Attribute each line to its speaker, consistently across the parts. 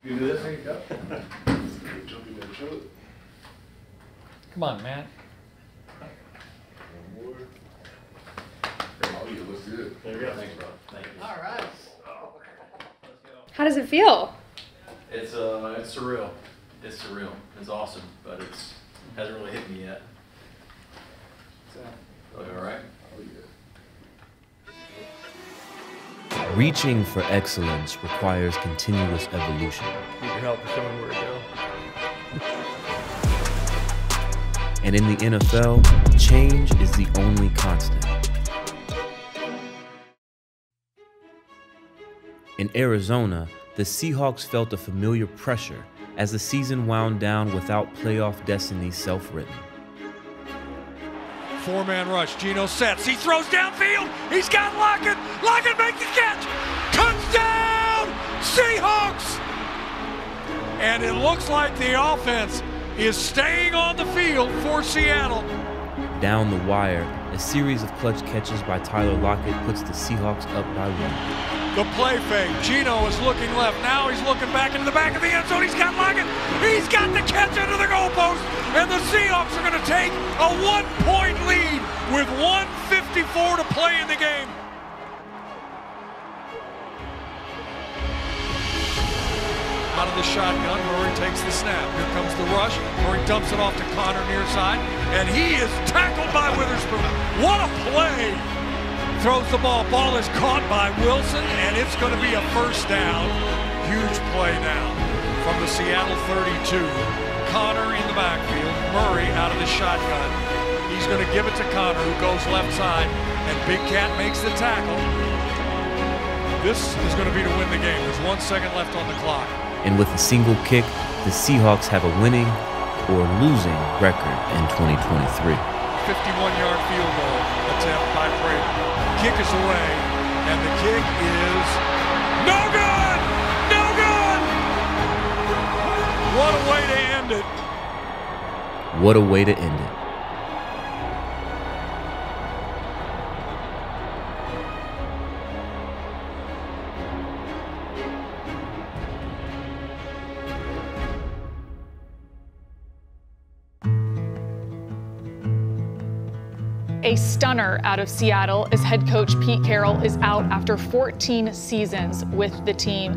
Speaker 1: You do this? There you go.
Speaker 2: Come on, Matt.
Speaker 1: One more. Oh, you look good. There you go. Thanks, bro. Thank you.
Speaker 2: All right.
Speaker 3: How does it feel?
Speaker 4: It's surreal. It's surreal. It's awesome, but it hasn't really hit me yet. Oh, you all right?
Speaker 1: Oh, yeah.
Speaker 5: Reaching for excellence requires continuous evolution.
Speaker 2: Need your help with showing where to go.
Speaker 5: And in the NFL, change is the only constant. In Arizona, the Seahawks felt a familiar pressure as the season wound down without playoff destiny self-written.
Speaker 6: Four-man rush, Geno sets, he throws downfield, he's got Lockett, Lockett makes the catch, touchdown, Seahawks! And it looks like the offense is staying on the field for Seattle.
Speaker 5: Down the wire, a series of clutch catches by Tyler Lockett puts the Seahawks up by one.
Speaker 6: The play fake, Geno is looking left, now he's looking back into the back of the end zone, he's got Lockett, he's got the catch under the goalpost, and the Seahawks are going to take a 1-point lead with 1:54 to play in the game. Out of the shotgun, Murray takes the snap. Here comes the rush. Murray dumps it off to Connor near side, and he is tackled by Witherspoon. What a play! Throws the ball. Ball is caught by Wilson, and it's going to be a first down. Huge play now from the Seattle 32. Connor in the backfield. Murray out of the shotgun. He's going to give it to Connor, who goes left side, and Big Cat makes the tackle. This is going to be to win the game. There's 1 second left on the clock.
Speaker 5: And with a single kick, the Seahawks have a winning or losing record in 2023.
Speaker 6: 51-yard field goal attempt by Prater. Kick is away, and the kick is no good! No good! What a way to end it.
Speaker 5: What a way to end it.
Speaker 3: A stunner out of Seattle as head coach Pete Carroll is out after 14 seasons with the team.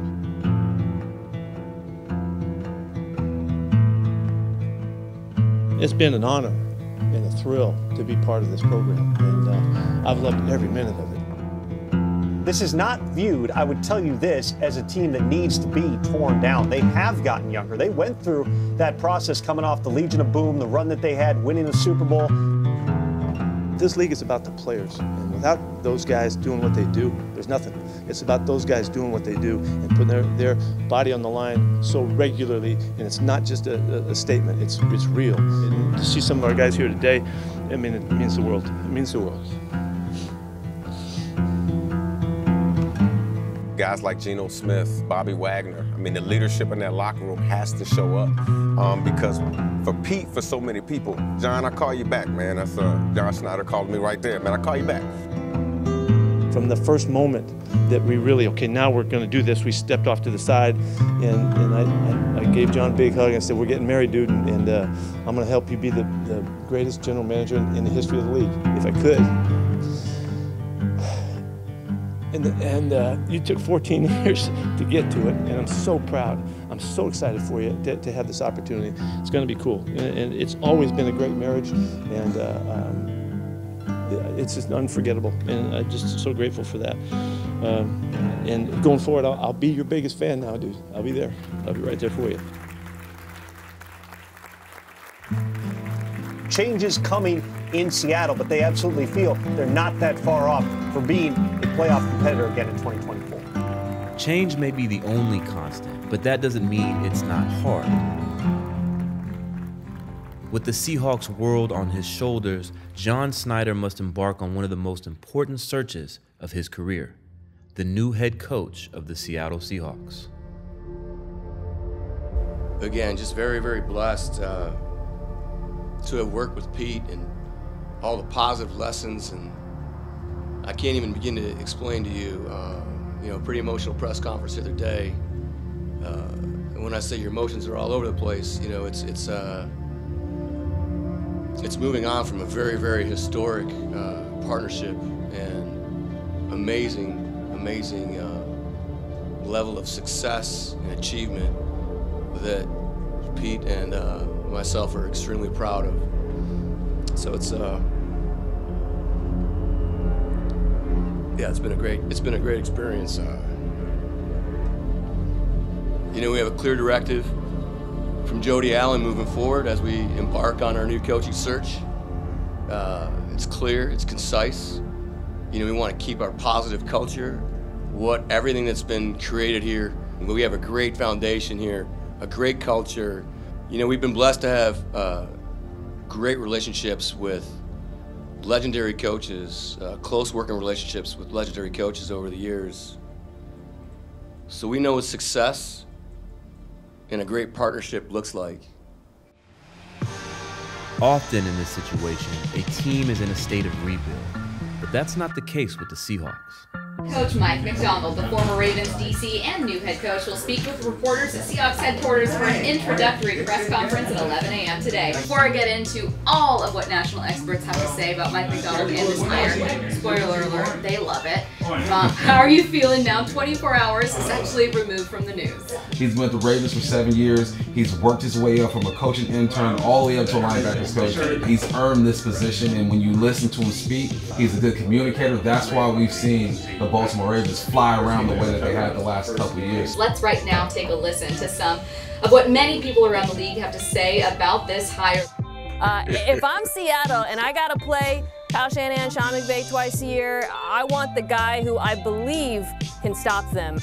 Speaker 7: It's been an honor and a thrill to be part of this program, and I've loved every minute of it.
Speaker 8: This is not viewed, I would tell you this, as a team that needs to be torn down. They have gotten younger. They went through that process coming off the Legion of Boom, the run that they had, winning the Super Bowl.
Speaker 7: This league is about the players, and without those guys doing what they do, there's nothing. It's about those guys doing what they do and putting their body on the line so regularly, and it's not just a statement, it's real. And to see some of our guys here today, I mean, it means the world. It means the world.
Speaker 9: Guys like Geno Smith, Bobby Wagner, I mean, the leadership in that locker room has to show up because for Pete, for so many people, John, I call you back, man. That's John Snyder called me right there, man. I call you back.
Speaker 7: From the first moment that we really, okay, now we're going to do this, we stepped off to the side, and I gave John a big hug and said, we're getting married, dude, and I'm going to help you be the greatest general manager in the history of the league, if I could. And you took 14 years to get to it, and I'm so proud. I'm so excited for you to have this opportunity. It's going to be cool, and it's always been a great marriage, and it's just unforgettable, and I'm just so grateful for that. And going forward, I'll be your biggest fan now, dude. I'll be there. I'll be right there for you.
Speaker 8: Change is coming in Seattle, but they absolutely feel they're not that far off for being a playoff competitor again in 2024.
Speaker 5: Change may be the only constant, but that doesn't mean it's not hard. With the Seahawks world on his shoulders, John Snyder must embark on one of the most important searches of his career, the new head coach of the Seattle Seahawks.
Speaker 10: Again, just very, very blessed to have worked with Pete and all the positive lessons, and I can't even begin to explain to you, pretty emotional press conference the other day. When when I say your emotions are all over the place, you know, it's moving on from a very, very historic partnership and amazing level of success and achievement that Pete and myself are extremely proud of. So it's yeah, it's been a great experience. You know, we have a clear directive from Jody Allen moving forward as we embark on our new coaching search. It's clear, it's concise. You know, we want to keep our positive culture, everything that's been created here. We have a great foundation here, a great culture. You know, we've been blessed to have great relationships with legendary coaches, close working relationships with legendary coaches over the years. So we know what success and a great partnership looks like.
Speaker 5: Often in this situation, a team is in a state of rebuild, but that's not the case with the Seahawks.
Speaker 11: Coach Mike Macdonald, the former Ravens DC and new head coach, will speak with reporters at Seahawks headquarters for an introductory press conference at 11 a.m. today. Before I get into all of what national experts have to say about Mike Macdonald and this hire, spoiler alert, they love it. How are you feeling now, 24 hours essentially removed from the news?
Speaker 12: He's been with the Ravens for 7 years. He's worked his way up from a coaching intern all the way up to a linebackers coach. He's earned this position, and when you listen to him speak, he's a good communicator. That's why we've seen the Baltimore Ravens fly around the way that they had the last couple of years.
Speaker 11: Let's right now take a listen to some of what many people around the league have to say about this hire.
Speaker 13: If I'm Seattle and I gotta play Kyle Shanahan, Sean McVay twice a year, I want the guy who I believe can stop them.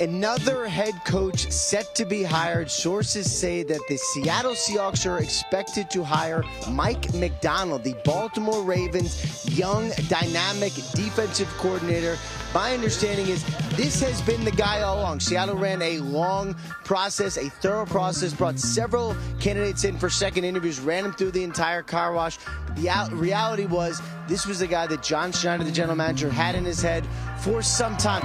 Speaker 14: Another head coach set to be hired. Sources say that the Seattle Seahawks are expected to hire Mike Macdonald, the Baltimore Ravens' young, dynamic defensive coordinator. My understanding is this has been the guy all along. Seattle ran a long process, a thorough process, brought several candidates in for second interviews, ran them through the entire car wash. The reality was this was the guy that John Schneider, the general manager, had in his head for some time.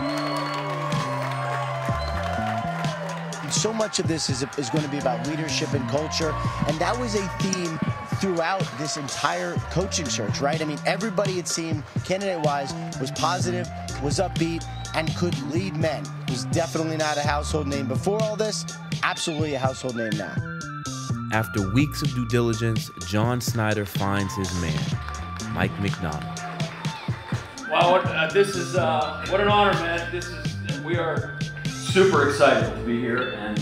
Speaker 14: So much of this is going to be about leadership and culture, and that was a theme throughout this entire coaching search, right? I mean, everybody, it seemed, candidate-wise, was positive, was upbeat, and could lead men. Was definitely not a household name before all this, absolutely a household name now.
Speaker 5: After weeks of due diligence, John Schneider finds his man, Mike Macdonald.
Speaker 4: Wow, this is what an honor, man. We are super excited to be here and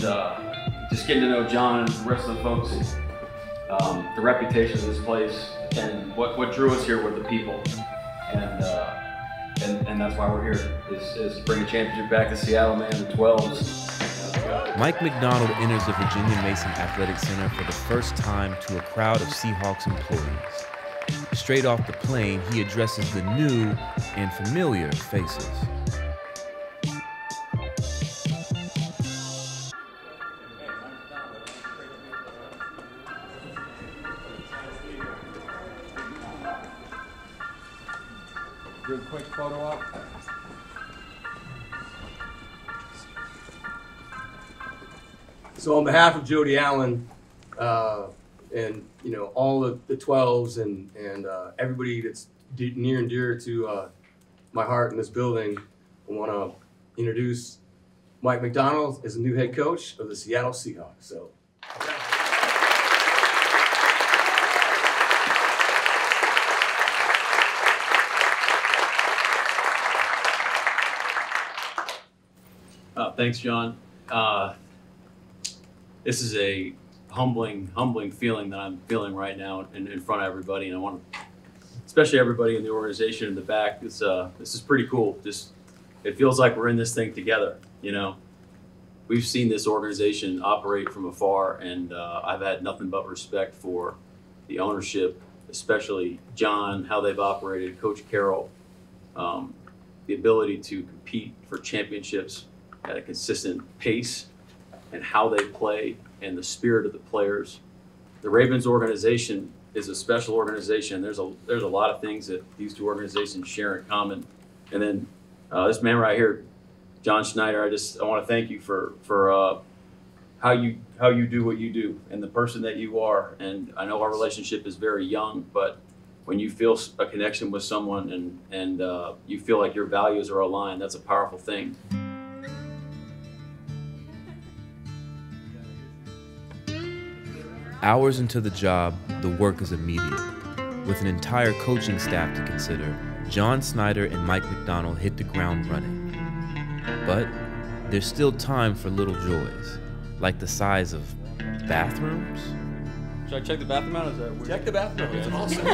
Speaker 4: just getting to know John and the rest of the folks, the reputation of this place, and what drew us here were the people, and that's why we're here, is to bring a championship back to Seattle, man, the 12s.
Speaker 5: Mike Macdonald enters the Virginia Mason Athletic Center for the first time to a crowd of Seahawks employees. Straight off the plane, he addresses the new and familiar faces.
Speaker 15: Do a quick photo op.
Speaker 10: So on behalf of Jody Allen, and you know all the 12s and everybody that's near and dear to my heart in this building, I want to introduce Mike Macdonald as the new head coach of the Seattle Seahawks. So.
Speaker 4: Thanks, John. This is a humbling feeling that I'm feeling right now in front of everybody, and I want to, especially everybody in the organization in the back. This is pretty cool. It feels like we're in this thing together. You know, we've seen this organization operate from afar, and I've had nothing but respect for the ownership, especially John, how they've operated, Coach Carroll, the ability to compete for championships at a consistent pace, and how they play, and the spirit of the players. The Ravens organization is a special organization. There's a lot of things that these two organizations share in common. And then this man right here, John Schneider, I want to thank you for how you do what you do and the person that you are. And I know our relationship is very young, but when you feel a connection with someone and you feel like your values are aligned, that's a powerful thing.
Speaker 5: Hours into the job, the work is immediate. With an entire coaching staff to consider, John Schneider and Mike Macdonald hit the ground running. But there's still time for little joys, like the size of bathrooms.
Speaker 4: Should I check the bathroom out? Is that weird?
Speaker 1: Check the bathroom. It's awesome.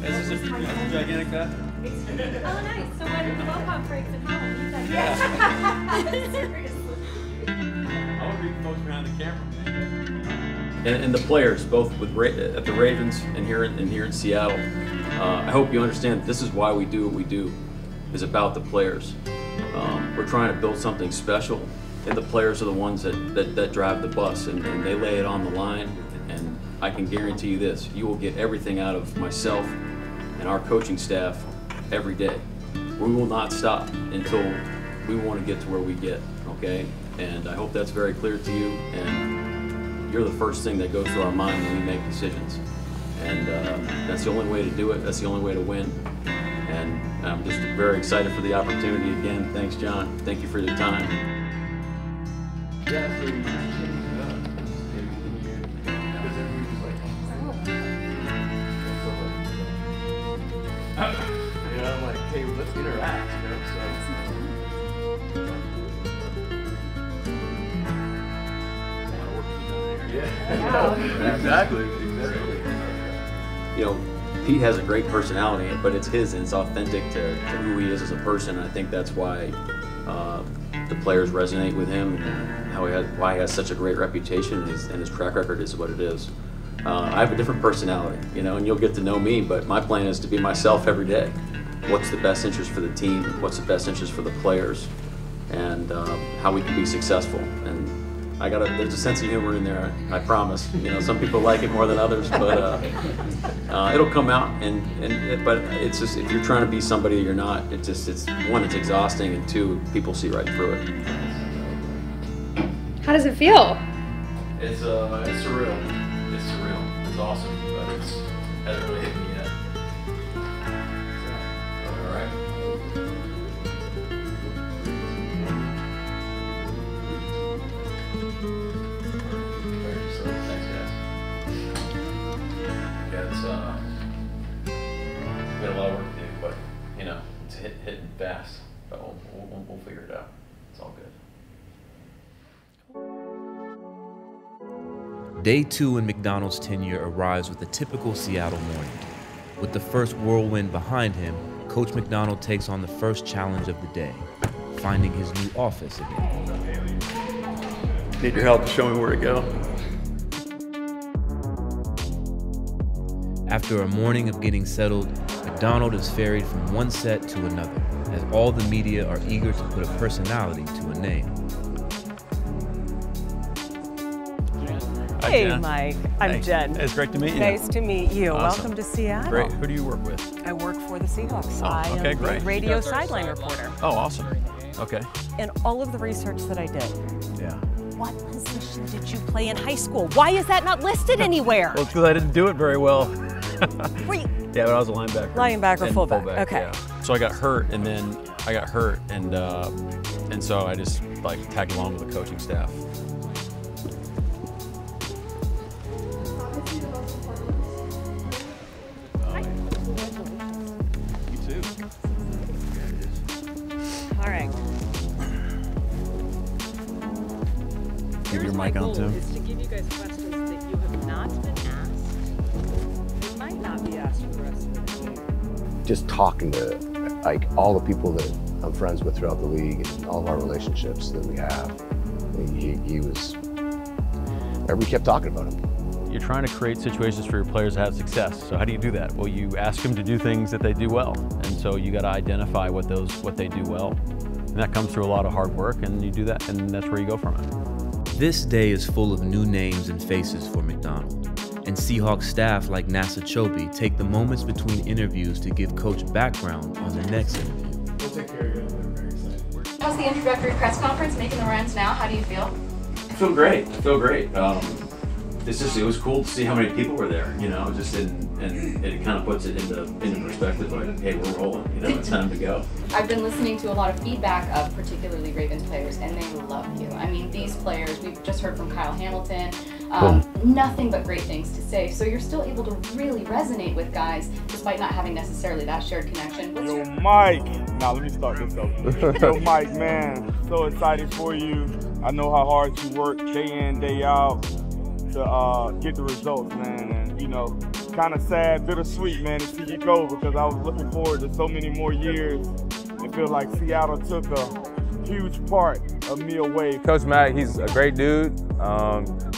Speaker 4: Is this a gigantic bathroom?
Speaker 16: Oh, nice. So why did the well-pop breaks at home? You guys seriously.
Speaker 4: I want to be folks behind the camera. And the players, both at the Ravens and here in Seattle, I hope you understand this is why we do what we do. Is about the players. We're trying to build something special, and the players are the ones that drive the bus, and they lay it on the line. And I can guarantee you this: you will get everything out of myself and our coaching staff every day. We will not stop until we want to get to where we get. Okay? And I hope that's very clear to you. And you're the first thing that goes through our mind when we make decisions. And that's the only way to do it. That's the only way to win. And I'm just very excited for the opportunity again. Thanks, John. Thank you for your time.
Speaker 1: Yeah, so we just changed it up. Because everybody was like, you know, I'm like, hey, let's interact, you know, Yeah, exactly.
Speaker 4: You know, Pete has a great personality, but it's his and it's authentic to who he is as a person. And I think that's why the players resonate with him and why he has such a great reputation and his track record is what it is. I have a different personality, you know, and you'll get to know me, but my plan is to be myself every day. What's the best interest for the team? What's the best interest for the players? And how we can be successful. And there's a sense of humor in there, I promise. You know, some people like it more than others, but it'll come out. But it's just, if you're trying to be somebody you're not, it's one, it's exhausting, and two, people see right through it.
Speaker 3: How does it feel?
Speaker 4: It's surreal. It's surreal. It's awesome, but it hasn't really hit me yet. All right. We got a lot of work to do, but you know, it's hitting fast. But we'll figure it out. It's all good.
Speaker 5: Day 2 in Macdonald's tenure arrives with a typical Seattle morning. With the first whirlwind behind him, Coach Macdonald takes on the first challenge of the day, finding his new office again.
Speaker 2: Need your help to show me where to go.
Speaker 5: After a morning of getting settled, Macdonald is ferried from one set to another, as all the media are eager to put a personality to a name.
Speaker 17: Hey, Mike. I'm Jen.
Speaker 2: It's great to meet you.
Speaker 17: Nice to meet you.
Speaker 2: Awesome.
Speaker 17: Welcome to Seattle.
Speaker 2: Great. Who do you work with?
Speaker 17: I work for the Seahawks.
Speaker 2: Oh,
Speaker 17: I
Speaker 2: okay,
Speaker 17: am
Speaker 2: great.
Speaker 17: the radio sideline reporter.
Speaker 2: Oh, awesome. Okay.
Speaker 17: And all of the research that I did.
Speaker 2: Yeah.
Speaker 17: What position did you play in high school? Why is that not listed anywhere?
Speaker 2: Well, it's because I didn't do it very well.
Speaker 17: Were you?
Speaker 2: Yeah, but I was a linebacker.
Speaker 17: Linebacker, fullback. Okay.
Speaker 2: Yeah. So I got hurt, and so I just like tagged along with the coaching staff. You too.
Speaker 17: All right.
Speaker 2: Give your mic on too.
Speaker 17: Is to give you guys questions that you have not been asked. You might not be asked for the rest of the day.
Speaker 18: Just talking to like all the people that I'm friends with throughout the league and all of our relationships that we have, he was. Everybody kept talking about him.
Speaker 2: You're trying to create situations for your players to have success. So how do you do that? Well, you ask them to do things that they do well, and so you got to identify what they do well, and that comes through a lot of hard work, and you do that, and that's where you go from it.
Speaker 5: This day is full of new names and faces for Macdonald, and And Seahawks staff like Nasa Chobe take the moments between interviews to give Coach background on the next interview.
Speaker 15: We'll take care of you. They're very excited.
Speaker 11: How's the introductory press conference making the rounds now? How do you feel?
Speaker 2: I feel great. I feel great. It was cool to see how many people were there, you know, and it kind of puts it into perspective, like, hey, we're rolling, you know, it's time to go.
Speaker 11: I've been listening to a lot of feedback of particularly Ravens players, and they love you. I mean, these players, we've just heard from Kyle Hamilton, nothing but great things to say. So you're still able to really resonate with guys, despite not having necessarily that shared connection.
Speaker 19: Yo, Mike. Now let me start this over. Yo, Mike, man, so excited for you. I know how hard you work day in, day out to get the results, man. And, you know, kind of sad, bittersweet, man, to see you go, because I was looking forward to so many more years. I feel like Seattle took a huge part of me away.
Speaker 20: Coach Mac, he's a great dude.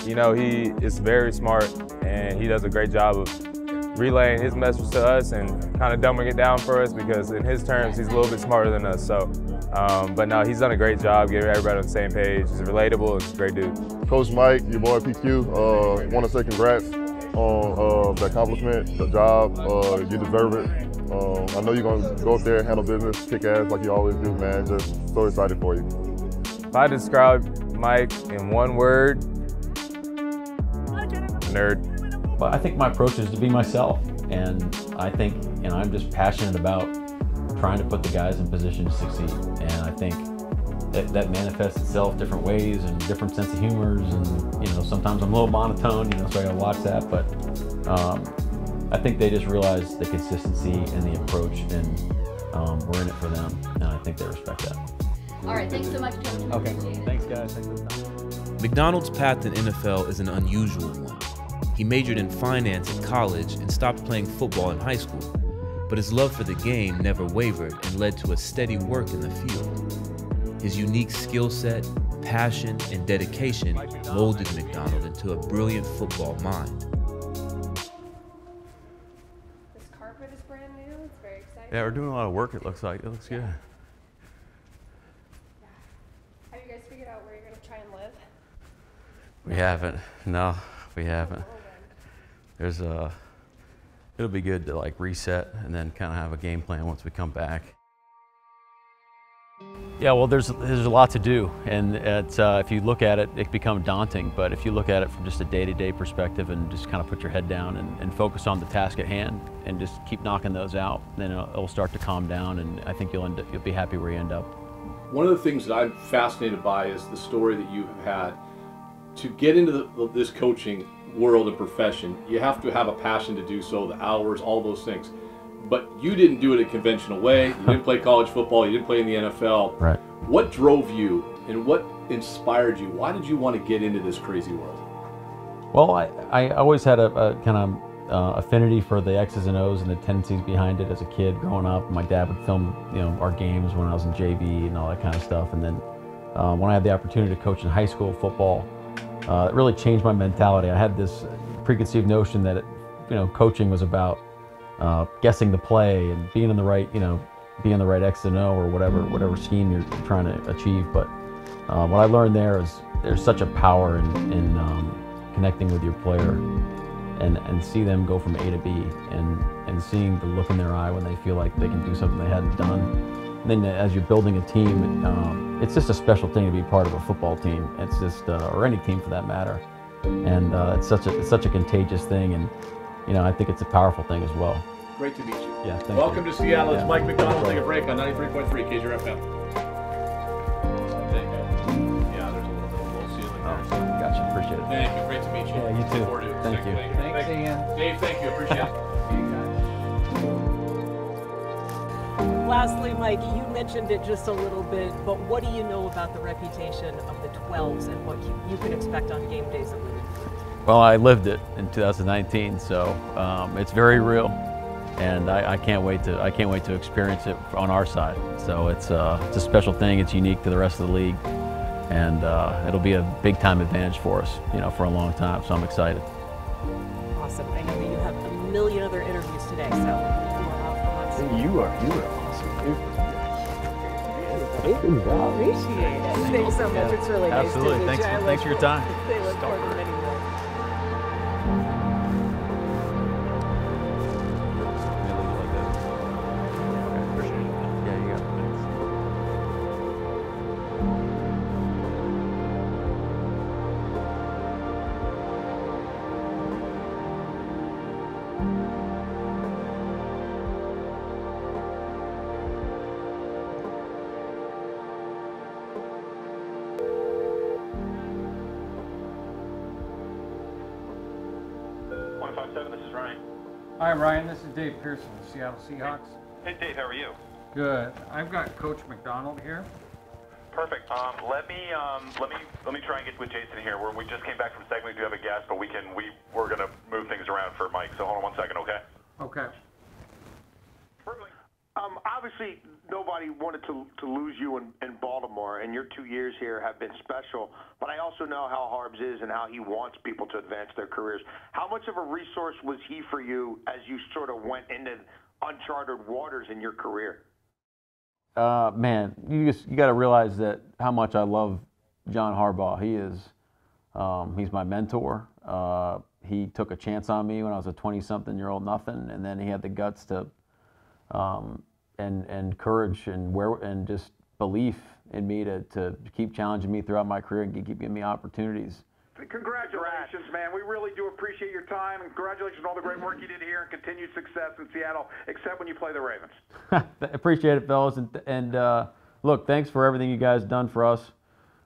Speaker 20: You know, he is very smart, and he does a great job of relaying his message to us and kind of dumbing it down for us, because in his terms, he's a little bit smarter than us. So, but no, he's done a great job getting everybody on the same page. He's relatable, he's a great dude.
Speaker 21: Coach Mike, your boy PQ, want to say congrats on the accomplishment, the job. You deserve it. I know you're going to go up there and handle business, kick ass like you always do, man. Just so excited for you.
Speaker 20: If I describe Mike in one word, nerd.
Speaker 2: Well, I think my approach is to be myself, and I think, you know, I'm just passionate about trying to put the guys in position to succeed, and I think that manifests itself different ways and different sense of humors, and, you know, sometimes I'm a little monotone, you know, so I gotta watch that, but I think they just realize the consistency and the approach, and we're in it for them, and I think they respect that.
Speaker 11: All right, thanks so much, Coach.
Speaker 2: Okay, thanks guys, thanks for the time.
Speaker 5: McDonald's path in NFL is an unusual one. He majored in finance in college and stopped playing football in high school, but his love for the game never wavered and led to a steady work in the field. His unique skill set, passion, and dedication molded McDonald into a brilliant football mind.
Speaker 16: This carpet is brand new. It's very exciting.
Speaker 2: Yeah, we're doing a lot of work, it looks like. It looks good.
Speaker 16: Have you guys figured out where you're going to try and live?
Speaker 2: We haven't. No, we haven't. There's it'll be good to like reset and then kind of have a game plan once we come back. Yeah, well, there's a lot to do, and if you look at it, it becomes daunting. But if you look at it from just a day-to-day perspective and just kind of put your head down and focus on the task at hand and just keep knocking those out, then it'll start to calm down, and I think you'll be happy where you end up.
Speaker 1: One of the things that I'm fascinated by is the story that you have had. To get into this coaching world and profession, you have to have a passion to do so, the hours, all those things. But you didn't do it a conventional way. You didn't play college football. You didn't play in the NFL.
Speaker 2: Right.
Speaker 1: What drove you and what inspired you? Why did you want to get into this crazy world?
Speaker 2: Well, I always had a kind of affinity for the X's and O's and the tendencies behind it as a kid growing up. My dad would film, you know, our games when I was in JV and all that kind of stuff. And then when I had the opportunity to coach in high school football, it really changed my mentality. I had this preconceived notion that coaching was about guessing the play and being in the right, being the right X and O or whatever scheme you're trying to achieve. But what I learned there is there's such a power in connecting with your player and see them go from A to B and seeing the look in their eye when they feel like they can do something they hadn't done. And then as you're building a team, it's just a special thing to be part of a football team. It's just, or any team for that matter. And it's such a contagious thing, and I think it's a powerful thing as well.
Speaker 1: Great to meet you.
Speaker 2: Yeah, thank
Speaker 1: Welcome
Speaker 2: you.
Speaker 1: to Seattle.
Speaker 2: Yeah.
Speaker 1: It's Mike Macdonald. Take a break on 93.3 KJR FM. Yeah, there's a little bit of low ceiling there.
Speaker 2: Gotcha, appreciate it.
Speaker 1: Thank you. Great to meet you.
Speaker 2: Yeah, you too.
Speaker 1: Look forward to it.
Speaker 2: Thank you.
Speaker 1: Thanks, Ian. Dave, thank you. Appreciate it.
Speaker 17: Lastly, Mike, you mentioned it just a little bit, but what do you know about the reputation of the 12s and what you can expect on game days at Lincoln?
Speaker 2: Well, I lived it in 2019, so it's very real, and I can't wait to experience it on our side. So it's a special thing. It's unique to the rest of the league, and it'll be a big time advantage for us, for a long time. So I'm excited.
Speaker 17: Awesome. I know that you have a million other interviews today, so
Speaker 18: you are awesome.
Speaker 17: Good job. Appreciate it. Thanks so much. It's really nice to meet you.
Speaker 2: Absolutely. Thanks for your time.
Speaker 17: They look forward to many more.
Speaker 6: Hi, Ryan. This is Dave Pearson, the Seattle Seahawks.
Speaker 22: Hey, Dave. How are you?
Speaker 6: Good. I've got Coach Macdonald here.
Speaker 22: Perfect. Let me try and get with Jason here. We just came back from segment. We do have a guest, but we're gonna move things around for Mike. So hold on 1 second, okay?
Speaker 6: Okay.
Speaker 23: Obviously, nobody wanted to lose you in Baltimore, and your 2 years here have been special. But I also know how Harbs is and how he wants people to advance their careers. How much of a resource was he for you as you sort of went into uncharted waters in your career?
Speaker 2: Man, you got to realize that how much I love John Harbaugh. He is, he's my mentor. He took a chance on me when I was a 20-something-year-old nothing, and then he had the guts to, and courage and just belief in me to keep challenging me throughout my career and keep giving me opportunities.
Speaker 22: Congratulations, man. We really do appreciate your time, and congratulations on all the great work you did here and continued success in Seattle, except when you play the Ravens.
Speaker 2: Appreciate it, fellas. And look, thanks for everything you guys done for us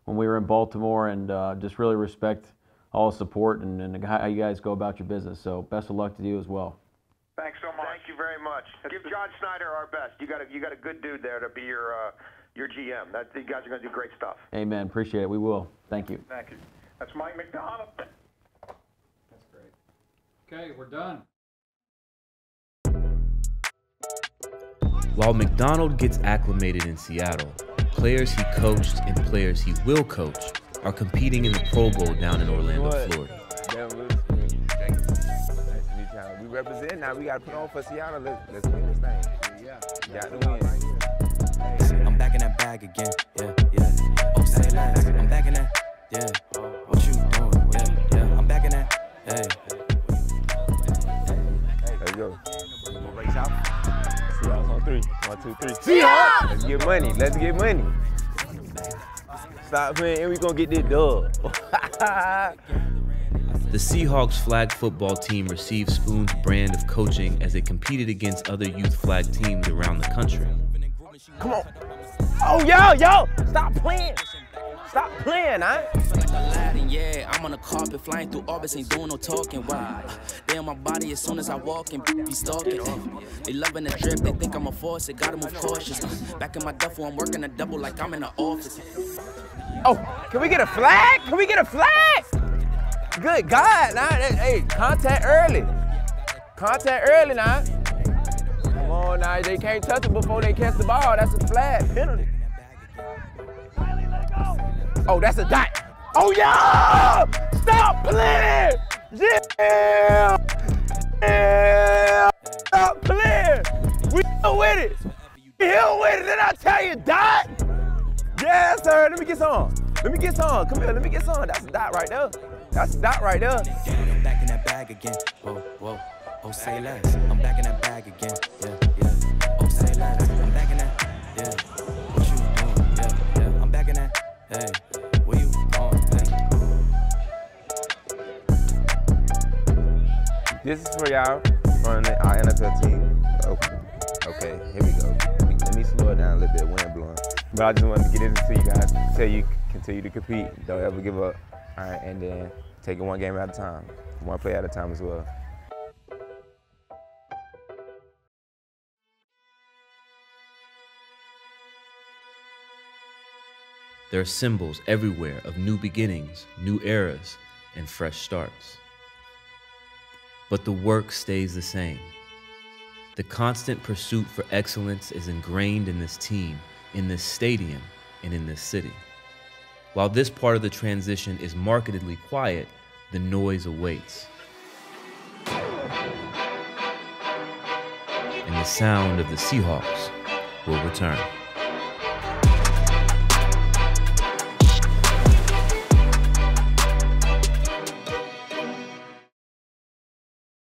Speaker 2: when we were in Baltimore, and just really respect all the support and how you guys go about your business. So best of luck to you as well.
Speaker 22: Thanks so much.
Speaker 23: Thank you very much. Give John Schneider our best. You got a good dude there to be your GM. You guys are going to do great stuff.
Speaker 2: Amen. Appreciate it. We will. Thank you.
Speaker 22: Thank you. That's Mike Macdonald.
Speaker 6: That's great. Okay, we're done.
Speaker 5: While Macdonald gets acclimated in Seattle, players he coached and players he will coach are competing in the Pro Bowl down in Orlando, Florida.
Speaker 24: We represent now. We got to put on for Seattle. Let's win this thing. Yeah. Got to win.
Speaker 25: I'm back in that bag again. Yeah, yeah. Oh, say less. I'm back in that. Yeah. What you doing? Yeah, yeah. I'm back in that. Hey.
Speaker 24: Let's go. We'll race out. Seahawks on 3. 1, 2, 3. Seahawks! Let's get money. Let's get money. Stop playing and we gonna get this dub.
Speaker 5: The Seahawks flag football team received Spoon's brand of coaching as they competed against other youth flag teams around the country.
Speaker 24: Come on. Oh, yo. Stop playing. Stop playing, huh?
Speaker 25: Yeah, I'm on a carpet flying through orbits, ain't doing no talking. Wow. They on my body as soon as I walk and be stalking. They loving the drip, they think I'm a force, they gotta move cautious. Back in my duffel, I'm working a double like I'm in the office.
Speaker 24: Oh, can we get a flag? Can we get a flag? Good God, now. Hey, contact early. Contact early now. Come on now, they can't touch it before they catch the ball. That's a flag penalty. Oh, that's a dot. Oh, yeah! Stop playing! Yeah! Yeah! Stop playing! We here with it. We here with it. Did I tell you, dot? Yes, sir. Let me get some. Let me get some. Come here. Let me get some. That's a dot right there. That's a dot right there.
Speaker 25: I'm back in that bag again. Whoa, whoa. Oh, say less. I'm back in that bag again. Yeah, yeah. Oh, say less. I'm back in that. Yeah. What you doing? Yeah, yeah. I'm back in that. Hey. Where you going?
Speaker 24: This is for y'all on our NFL team. Okay, here we go. Let me slow it down a little bit, wind blowing. But I just wanted to get into you guys, tell you continue to compete, don't ever give up. All right, and then take it one game at a time, one play at a time as well.
Speaker 5: There are symbols everywhere of new beginnings, new eras, and fresh starts. But the work stays the same. The constant pursuit for excellence is ingrained in this team, in this stadium, and in this city. While this part of the transition is markedly quiet, the noise awaits. And the sound of the Seahawks will return.